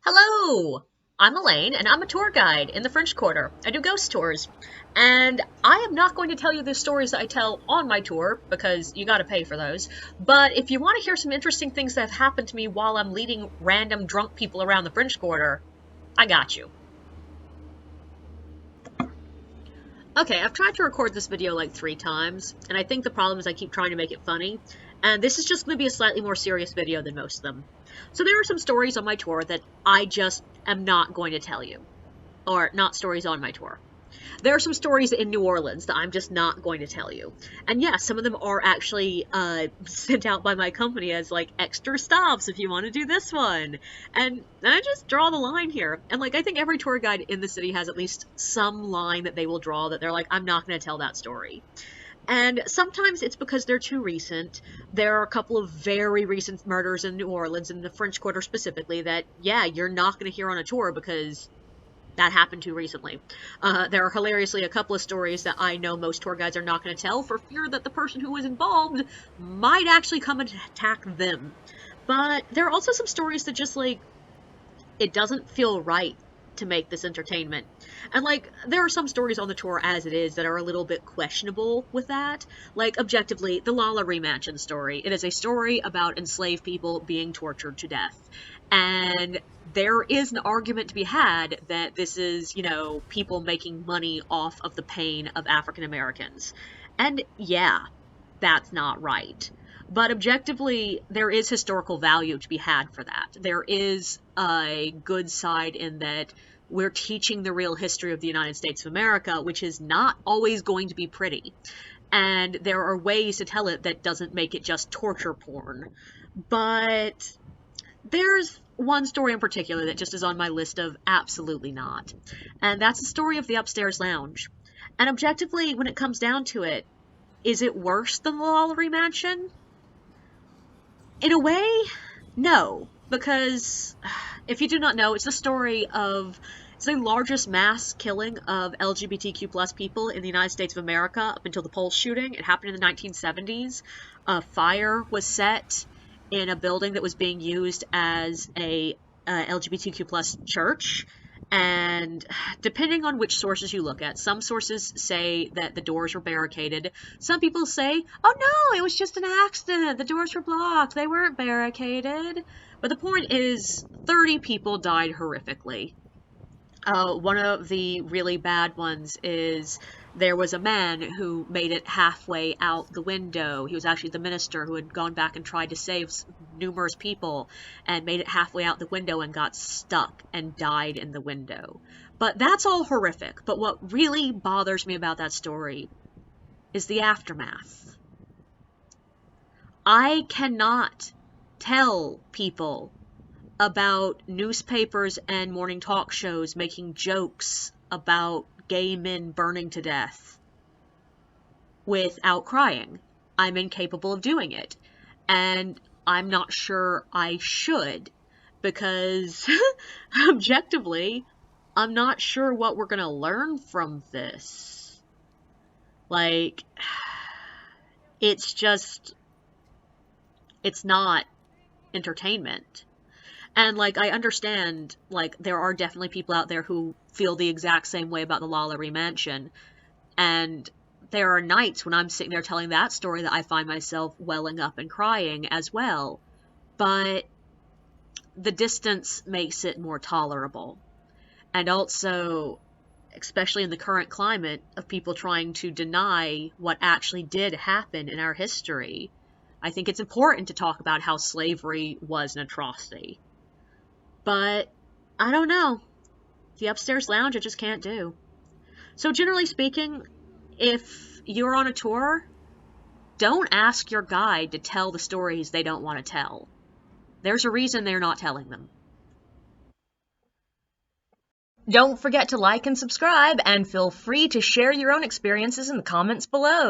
Hello! I'm Elaine, and I'm a tour guide in the French Quarter. I do ghost tours. And I am not going to tell you the stories that I tell on my tour, because you gotta pay for those. But if you want to hear some interesting things that have happened to me while I'm leading random drunk people around the French Quarter, I got you. Okay, I've tried to record this video like 3 times, and I think the problem is I keep trying to make it funny. And this is just going to be a slightly more serious video than most of them. So there are some stories on my tour that I just am not going to tell you. Or not stories on my tour. There are some stories in New Orleans that I'm just not going to tell you. And yeah, some of them are actually sent out by my company as like extra stops if you want to do this one. And I just draw the line here. And like I think every tour guide in the city has at least some line that they will draw that they're like, I'm not going to tell that story. And sometimes it's because they're too recent. There are a couple of very recent murders in New Orleans, in the French Quarter specifically, that, yeah, you're not going to hear on a tour because that happened too recently. There are hilariously a couple of stories that I know most tour guides are not going to tell for fear that the person who was involved might actually come and attack them. But there are also some stories that just, like, it doesn't feel right to make this entertainment. And like, there are some stories on the tour as it is that are a little bit questionable with that. Like, objectively, the Lala Remansion story. It is a story about enslaved people being tortured to death. And there is an argument to be had that this is, you know, people making money off of the pain of African Americans. And yeah, that's not right. But objectively, there is historical value to be had for that. There is a good side in that we're teaching the real history of the United States of America, which is not always going to be pretty. And there are ways to tell it that doesn't make it just torture porn. But there's one story in particular that just is on my list of absolutely not. And that's the story of the upstairs lounge. And objectively, when it comes down to it, is it worse than the Lollery Mansion? In a way, no. Because, if you do not know, it's the story of, it's the largest mass killing of LGBTQ plus people in the United States of America up until the Pulse shooting. It happened in the 1970s. A fire was set in a building that was being used as a LGBTQ plus church. And depending on which sources you look at, some sources say that the doors were barricaded. Some people say, oh no, it was just an accident. The doors were blocked. They weren't barricaded. But the point is, 30 people died horrifically. One of the really bad ones is there was a man who made it halfway out the window. He was actually the minister who had gone back and tried to save numerous people and made it halfway out the window and got stuck and died in the window. But that's all horrific. But what really bothers me about that story is the aftermath. I cannot tell people about newspapers and morning talk shows making jokes about gay men burning to death without crying. I'm incapable of doing it. And I'm not sure I should, because objectively, I'm not sure what we're gonna learn from this. Like, it's just, it's not entertainment. And, like, I understand, like, there are definitely people out there who feel the exact same way about the Lollery Mansion. And there are nights when I'm sitting there telling that story that I find myself welling up and crying as well. But the distance makes it more tolerable. And also, especially in the current climate of people trying to deny what actually did happen in our history, I think it's important to talk about how slavery was an atrocity. But, I don't know. The upstairs lounge I just can't do. So generally speaking, if you're on a tour, don't ask your guide to tell the stories they don't want to tell. There's a reason they're not telling them. Don't forget to like and subscribe, and feel free to share your own experiences in the comments below.